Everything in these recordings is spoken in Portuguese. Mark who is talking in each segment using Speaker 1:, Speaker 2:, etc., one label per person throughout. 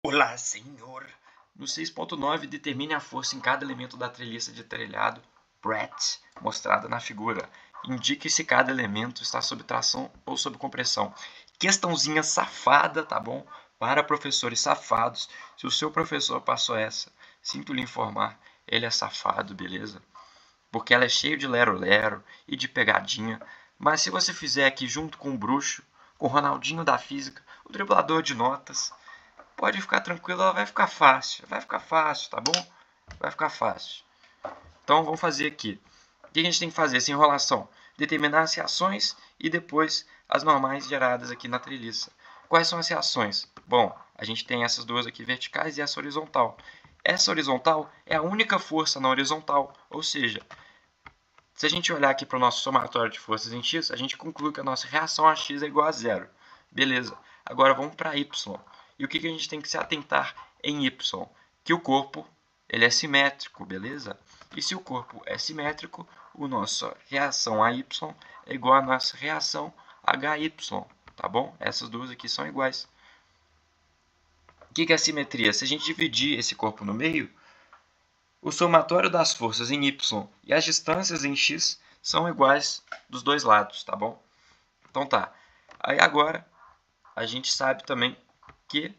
Speaker 1: Olá, senhor! No 6.9, determine a força em cada elemento da treliça de telhado Pratt, mostrada na figura. Indique se cada elemento está sob tração ou sob compressão. Questãozinha safada, tá bom? Para professores safados. Se o seu professor passou essa, sinto lhe informar, ele é safado, beleza? Porque ela é cheia de lero-lero e de pegadinha. Mas se você fizer aqui junto com o bruxo, com o Ronaldinho da física, o driblador de notas, pode ficar tranquilo, ela vai ficar fácil, tá bom? Vai ficar fácil. Então vamos fazer aqui. O que a gente tem que fazer? Essa enrolação. Determinar as reações e depois as normais geradas aqui na treliça. Quais são as reações? Bom, a gente tem essas duas aqui verticais e essa horizontal. Essa horizontal é a única força na horizontal, ou seja, se a gente olhar aqui para o nosso somatório de forças em x, a gente conclui que a nossa reação a x é igual a zero. Beleza. Agora vamos para y. E o que a gente tem que se atentar em y? Que o corpo ele é simétrico, beleza? E se o corpo é simétrico, a nossa reação a y é igual à nossa reação HY, tá bom? Essas duas aqui são iguais. O que é a simetria? Se a gente dividir esse corpo no meio, o somatório das forças em y e as distâncias em x são iguais dos dois lados, tá bom? Então tá. Aí agora a gente sabe também que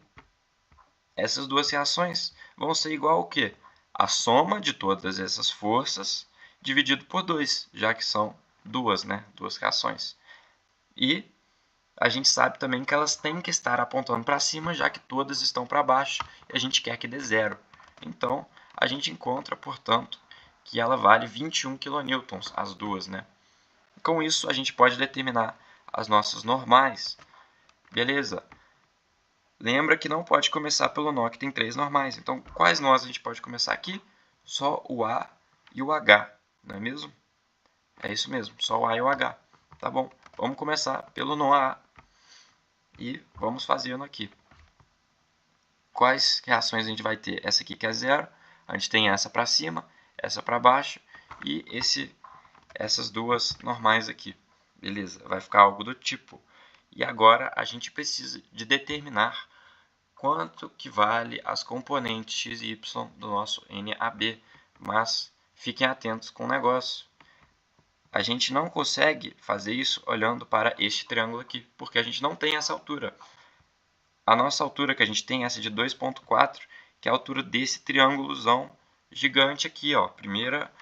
Speaker 1: essas duas reações vão ser igual ao quê? A soma de todas essas forças dividido por 2, já que são duas, né? Duas reações. E a gente sabe também que elas têm que estar apontando para cima, já que todas estão para baixo e a gente quer que dê zero. Então, a gente encontra, portanto, que ela vale 21 kN, as duas, né? Com isso, a gente pode determinar as nossas normais. Beleza? Lembra que não pode começar pelo nó, que tem 3 normais. Então, quais nós a gente pode começar aqui? Só o A e o H, não é mesmo? É isso mesmo, só o A e o H. Tá bom, vamos começar pelo nó A e vamos fazendo aqui. Quais reações a gente vai ter? Essa aqui que é zero, a gente tem essa para cima, essa para baixo e essas duas normais aqui. Beleza, vai ficar algo do tipo. E agora a gente precisa de determinar quanto que vale as componentes x e y do nosso NAB. Mas fiquem atentos com o negócio. A gente não consegue fazer isso olhando para este triângulo aqui, porque a gente não tem essa altura. A nossa altura que a gente tem é essa de 2,4, que é a altura desse triângulozão gigante aqui, ó. Primeira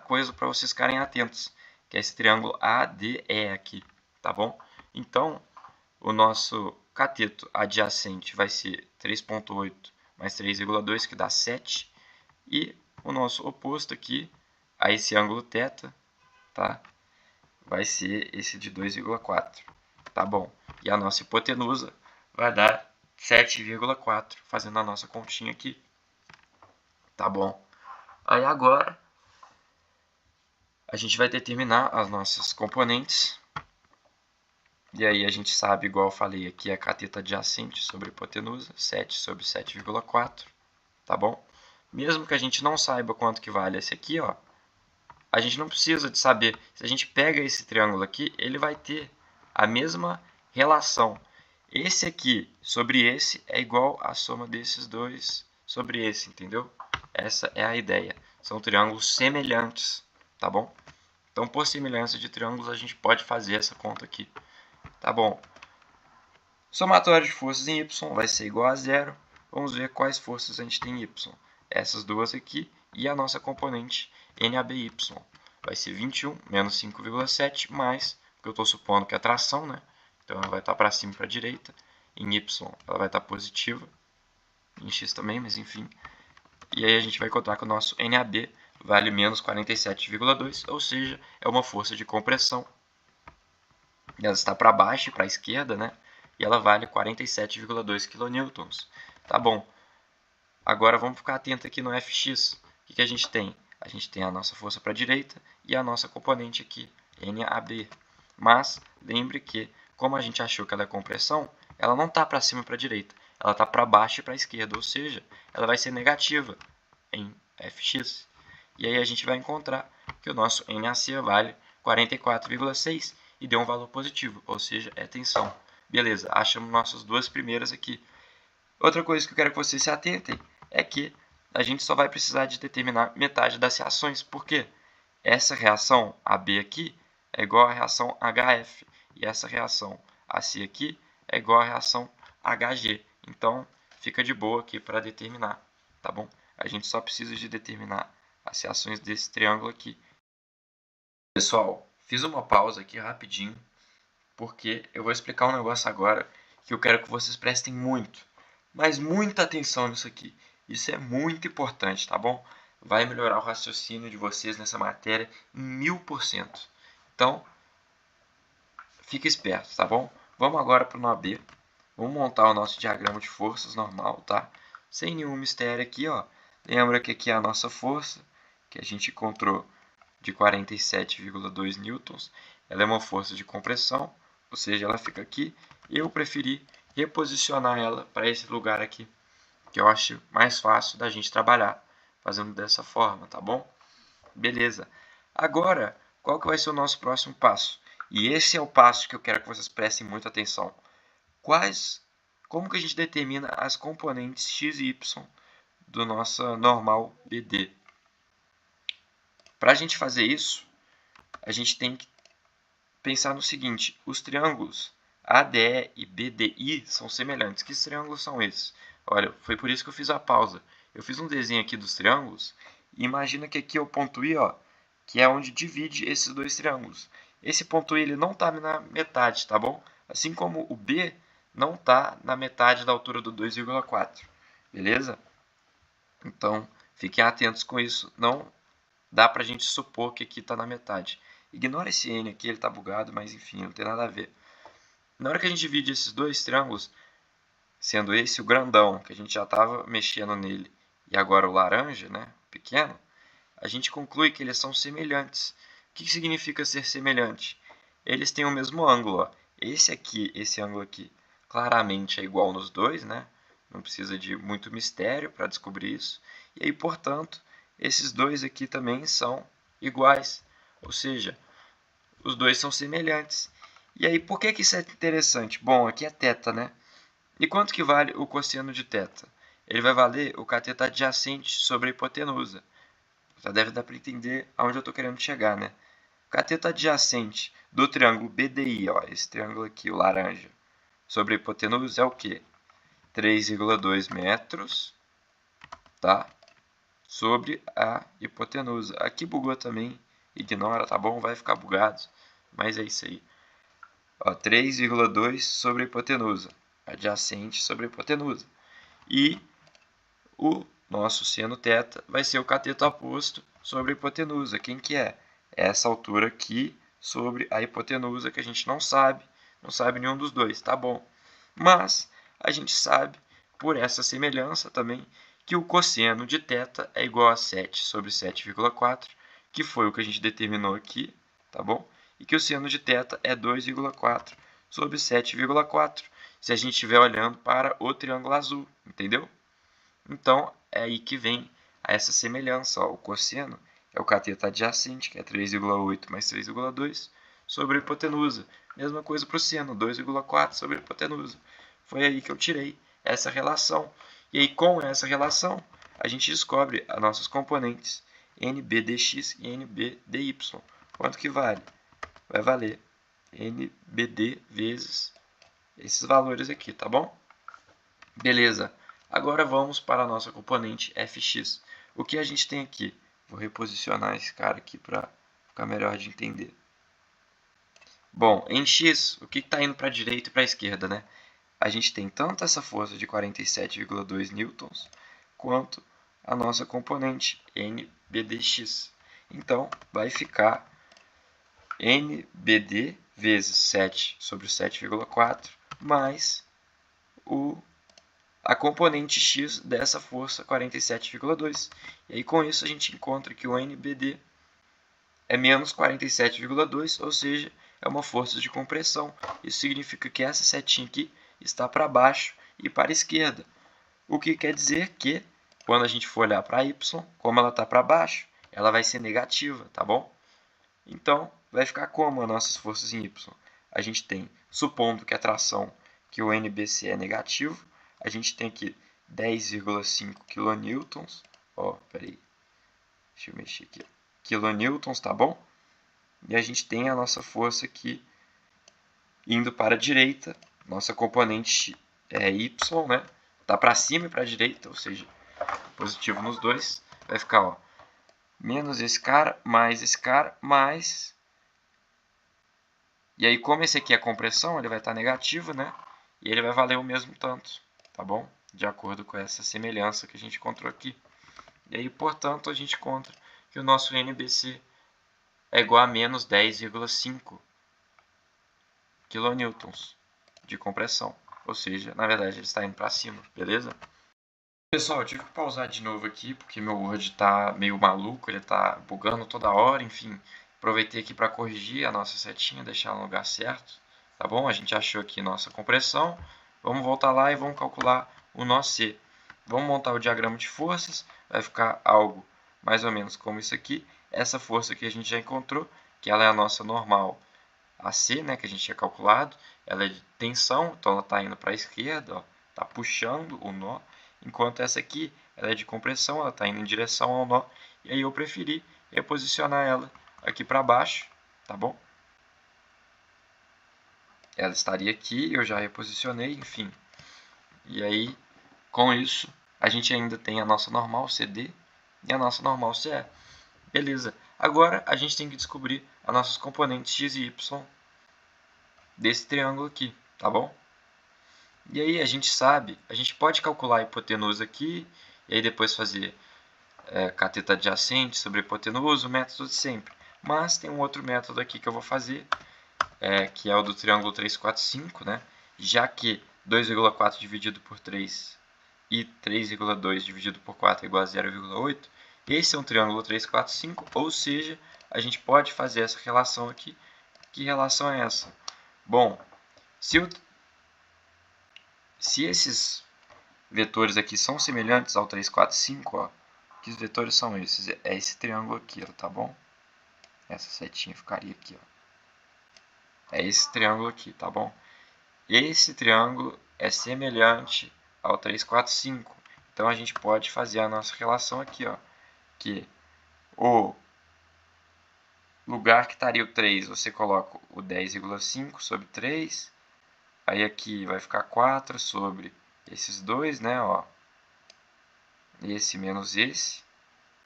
Speaker 1: coisa para vocês ficarem atentos, que é esse triângulo ADE aqui, tá bom? Então, o nosso cateto adjacente vai ser 3,8 mais 3,2, que dá 7. E o nosso oposto aqui a esse ângulo θ, tá? Vai ser esse de 2,4. Tá bom. E a nossa hipotenusa vai dar 7,4, fazendo a nossa continha aqui. Tá bom. Aí agora a gente vai determinar as nossas componentes. E aí a gente sabe, igual eu falei aqui, a cateto adjacente sobre a hipotenusa, 7 sobre 7,4, tá bom? Mesmo que a gente não saiba quanto que vale esse aqui, ó, a gente não precisa de saber. Se a gente pega esse triângulo aqui, ele vai ter a mesma relação. Esse aqui sobre esse é igual à soma desses dois sobre esse, entendeu? Essa é a ideia. São triângulos semelhantes, tá bom? Então, por semelhança de triângulos, a gente pode fazer essa conta aqui. Tá bom. Somatório de forças em y vai ser igual a zero. Vamos ver quais forças a gente tem em y. Essas duas aqui e a nossa componente NABY. Vai ser 21 menos 5,7 mais, porque eu estou supondo que é tração, né? Então ela vai estar para cima e para a direita. Em y ela vai estar positiva. Em x também, mas enfim. E aí a gente vai encontrar que o nosso NAB vale menos 47,2, ou seja, é uma força de compressão. Ela está para baixo e para a esquerda, né? E ela vale 47,2 kN. Tá bom. Agora vamos ficar atento aqui no Fx. O que a gente tem? A gente tem a nossa força para a direita e a nossa componente aqui, NAB. Mas lembre que, como a gente achou que ela é compressão, ela não está para cima e para a direita. Ela está para baixo e para a esquerda, ou seja, ela vai ser negativa em Fx. E aí a gente vai encontrar que o nosso NAC vale 44,6 e deu um valor positivo, ou seja, é tensão. Beleza, achamos nossas duas primeiras aqui. Outra coisa que eu quero que vocês se atentem é que a gente só vai precisar de determinar metade das reações, porque essa reação AB aqui é igual à reação HF, e essa reação AC aqui é igual à reação HG. Então, fica de boa aqui para determinar, tá bom? A gente só precisa de determinar as reações desse triângulo aqui. Pessoal, fiz uma pausa aqui rapidinho, porque eu vou explicar um negócio agora que eu quero que vocês prestem muito, mas muita atenção nisso aqui. Isso é muito importante, tá bom? Vai melhorar o raciocínio de vocês nessa matéria em 1000%. Então, fica esperto, tá bom? Vamos agora para o nó B. Vamos montar o nosso diagrama de forças normal, tá? Sem nenhum mistério aqui, ó. Lembra que aqui é a nossa força, que a gente encontrou de 47,2 newtons. Ela é uma força de compressão, ou seja, ela fica aqui. Eu preferi reposicionar ela para esse lugar aqui, que eu acho mais fácil da gente trabalhar, fazendo dessa forma, tá bom? Beleza. Agora, qual que vai ser o nosso próximo passo? E esse é o passo que eu quero que vocês prestem muita atenção. Como que a gente determina as componentes x e y do nosso normal BD? Para a gente fazer isso, a gente tem que pensar no seguinte: os triângulos ADE e BDI são semelhantes. Que triângulos são esses? Olha, foi por isso que eu fiz a pausa. Eu fiz um desenho aqui dos triângulos e imagina que aqui é o ponto I, ó, que é onde divide esses dois triângulos. Esse ponto I ele não está na metade, tá bom? Assim como o B não está na metade da altura do 2,4, beleza? Então, fiquem atentos com isso. Não dá para a gente supor que aqui está na metade. Ignora esse N aqui, ele está bugado, mas enfim, não tem nada a ver. Na hora que a gente divide esses dois triângulos, sendo esse o grandão, que a gente já estava mexendo nele, e agora o laranja, né, pequeno, a gente conclui que eles são semelhantes. O que significa ser semelhante? Eles têm o mesmo ângulo. Ó. Esse ângulo aqui, claramente é igual nos dois, né? Não precisa de muito mistério para descobrir isso. E aí, portanto, esses dois aqui também são iguais. Ou seja, os dois são semelhantes. E aí, por que isso é interessante? Bom, aqui é θ, né? E quanto que vale o cosseno de θ? Ele vai valer o cateto adjacente sobre a hipotenusa. Já deve dar para entender aonde eu estou querendo chegar, né? O cateto adjacente do triângulo BDI, ó, esse triângulo aqui, o laranja, sobre a hipotenusa é o quê? 3,2 metros, tá? Sobre a hipotenusa. Aqui bugou também, ignora, tá bom? Vai ficar bugado, mas é isso aí. 3,2 sobre a hipotenusa, adjacente sobre a hipotenusa. E o nosso seno θ vai ser o cateto oposto sobre a hipotenusa. Quem que é? Essa altura aqui sobre a hipotenusa que a gente não sabe nenhum dos dois, tá bom? Mas a gente sabe, por essa semelhança também, que o cosseno de θ é igual a 7 sobre 7,4, que foi o que a gente determinou aqui, tá bom? E que o seno de θ é 2,4 sobre 7,4, se a gente estiver olhando para o triângulo azul, entendeu? Então, é aí que vem essa semelhança. Ó. O cosseno é o cateto adjacente, que é 3,8 mais 3,2, sobre a hipotenusa. Mesma coisa para o seno, 2,4 sobre a hipotenusa. Foi aí que eu tirei essa relação. E aí, com essa relação, a gente descobre as nossas componentes NBDX e NBDY. Quanto que vale? Vai valer NBD vezes esses valores aqui, tá bom? Beleza. Agora vamos para a nossa componente fx. O que a gente tem aqui? Vou reposicionar esse cara aqui para ficar melhor de entender. Bom, em x, o que está indo para a direita e para a esquerda, né? A gente tem tanto essa força de 47,2 newtons, quanto a nossa componente NBDX. Então, vai ficar NBD vezes 7 sobre 7,4 mais a componente x dessa força 47,2. E aí com isso a gente encontra que o NBD é menos 47,2, ou seja, é uma força de compressão. Isso significa que essa setinha aqui está para baixo e para a esquerda. O que quer dizer que, quando a gente for olhar para y, como ela está para baixo, ela vai ser negativa, tá bom? Então, vai ficar como as nossas forças em y? A gente tem, supondo que a tração, que o NBC é negativo, a gente tem aqui 10,5 kN. Ó, peraí. Deixa eu mexer aqui. Kilonewtons, tá bom? E a gente tem a nossa força aqui indo para a direita. Nossa componente é Y, né? Tá para cima e para a direita, ou seja, positivo nos dois. Vai ficar, ó, menos esse cara, mais... E aí, como esse aqui é compressão, ele vai estar negativo, né? E ele vai valer o mesmo tanto, tá bom? De acordo com essa semelhança que a gente encontrou aqui. E aí, portanto, a gente encontra que o nosso NBC é igual a menos 10,5 kN de compressão. Ou seja, na verdade, ele está indo para cima, beleza? Pessoal, eu tive que pausar de novo aqui, porque meu Word está meio maluco, ele está bugando toda hora, enfim. Aproveitei aqui para corrigir a nossa setinha, deixar no lugar certo, tá bom? A gente achou aqui nossa compressão, vamos voltar lá e vamos calcular o nó C. Vamos montar o diagrama de forças, vai ficar algo mais ou menos como isso aqui. Essa força que a gente já encontrou, que ela é a nossa normal AC, né, que a gente tinha calculado, ela é de tensão, então ela está indo para a esquerda, está puxando o nó. Enquanto essa aqui, ela é de compressão, ela está indo em direção ao nó. E aí eu preferi reposicionar ela aqui para baixo, tá bom? Ela estaria aqui, eu já reposicionei, enfim. E aí, com isso, a gente ainda tem a nossa normal CD e a nossa normal CE. Beleza. Agora, a gente tem que descobrir as nossas componentes x e y desse triângulo aqui, tá bom? E aí a gente sabe, a gente pode calcular a hipotenusa aqui, e aí depois fazer cateto adjacente sobre a hipotenusa, o método de sempre. Mas tem um outro método aqui que eu vou fazer, que é o do triângulo 3, 4, 5, né? Já que 2,4 dividido por 3 e 3,2 dividido por 4 é igual a 0,8, esse é um triângulo 3, 4, 5, ou seja, a gente pode fazer essa relação aqui. Que relação é essa? Bom, se esses vetores aqui são semelhantes ao 3, 4, 5, ó, que os vetores são esses? É esse triângulo aqui, ó, tá bom? Essa setinha ficaria aqui, ó. É esse triângulo aqui, tá bom? Esse triângulo é semelhante ao 3, 4, 5. Então a gente pode fazer a nossa relação aqui, ó, que o lugar que estaria o 3, você coloca o 10,5 sobre 3. Aí aqui vai ficar 4 sobre esses dois, né, ó. Esse menos esse,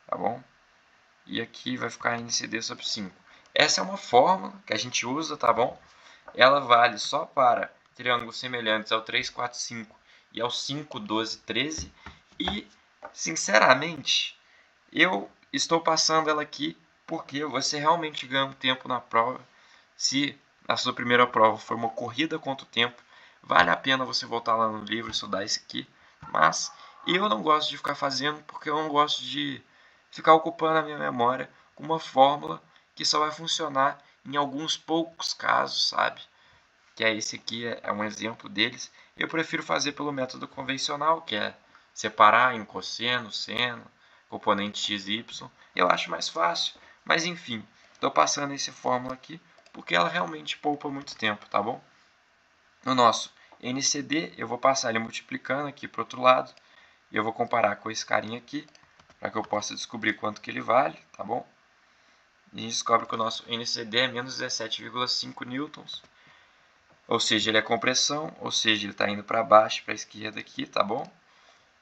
Speaker 1: tá bom? E aqui vai ficar NCD sobre 5. Essa é uma fórmula que a gente usa, tá bom? Ela vale só para triângulos semelhantes ao 3, 4, 5 e ao 5, 12, 13. E, sinceramente, eu estou passando ela aqui porque você realmente ganha um tempo na prova. Se a sua primeira prova for uma corrida contra o tempo, vale a pena você voltar lá no livro e estudar isso aqui. Mas eu não gosto de ficar fazendo porque eu não gosto de ficar ocupando a minha memória com uma fórmula que só vai funcionar em alguns poucos casos, sabe? Que é esse aqui, é um exemplo deles. Eu prefiro fazer pelo método convencional, que é separar em cosseno, seno, componente x e y. Eu acho mais fácil, mas enfim, estou passando essa fórmula aqui porque ela realmente poupa muito tempo, tá bom? No nosso NCD, eu vou passar ele multiplicando aqui para o outro lado, e eu vou comparar com esse carinha aqui, para que eu possa descobrir quanto que ele vale, tá bom? E a gente descobre que o nosso NCD é menos 17,5 newtons, ou seja, ele é compressão, ou seja, ele está indo para baixo, para a esquerda aqui, tá bom?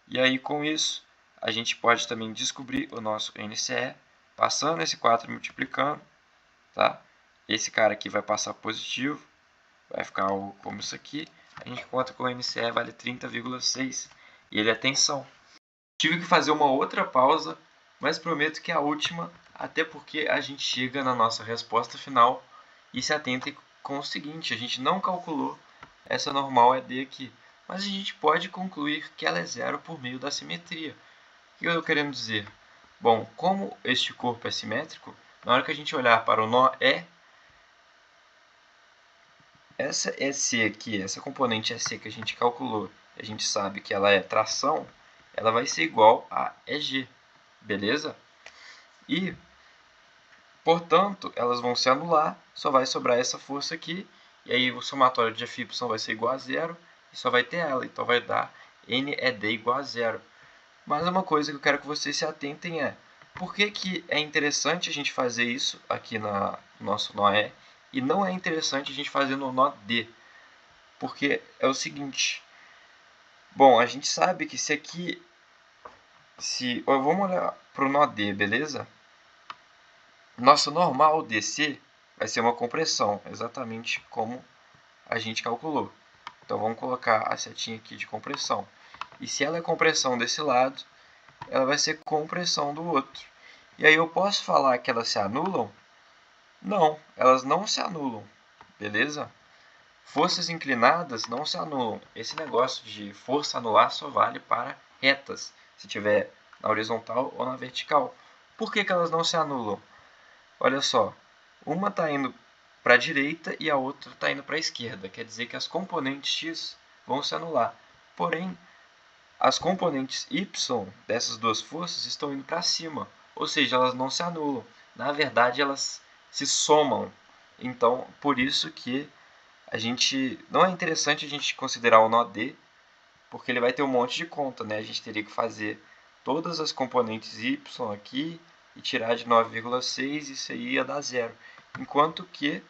Speaker 1: E aí, com isso, a gente pode também descobrir o nosso NCE, passando esse 4 e multiplicando, tá? Esse cara aqui vai passar positivo, vai ficar algo como isso aqui. A gente conta que o NCE vale 30,6 e ele é tensão. Tive que fazer uma outra pausa, mas prometo que é a última, até porque a gente chega na nossa resposta final e se atenta com o seguinte: a gente não calculou essa normal ED aqui, mas a gente pode concluir que ela é zero por meio da simetria. O que eu estou querendo dizer? Bom, como este corpo é simétrico, na hora que a gente olhar para o nó E, essa EC aqui, essa componente EC que a gente calculou, a gente sabe que ela é tração, ela vai ser igual a EG, beleza? E, portanto, elas vão se anular, só vai sobrar essa força aqui, e aí o somatório de FY vai ser igual a zero, e só vai ter ela, então vai dar n é d igual a zero. Mas uma coisa que eu quero que vocês se atentem é: por que é interessante a gente fazer isso aqui no nosso nó E e não é interessante a gente fazer no nó D? Porque é o seguinte, bom, a gente sabe que vamos olhar para o nó D, beleza? Nosso normal DC vai ser uma compressão, exatamente como a gente calculou. Então vamos colocar a setinha aqui de compressão. E se ela é compressão desse lado, ela vai ser compressão do outro. E aí eu posso falar que elas se anulam? Não, elas não se anulam, beleza? Forças inclinadas não se anulam. Esse negócio de força anular só vale para retas, se tiver na horizontal ou na vertical. Por que elas não se anulam? Olha só, uma está indo para a direita e a outra está indo para a esquerda. Quer dizer que as componentes x vão se anular. Porém, as componentes y dessas duas forças estão indo para cima. Ou seja, elas não se anulam. Na verdade, elas se somam. Então, por isso que não é interessante a gente considerar o nó D, porque ele vai ter um monte de conta, né? A gente teria que fazer todas as componentes y aqui e tirar de 9,6, isso aí ia dar zero. Enquanto que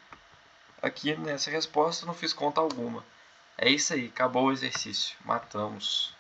Speaker 1: aqui nessa resposta eu não fiz conta alguma. É isso aí, acabou o exercício. Matamos.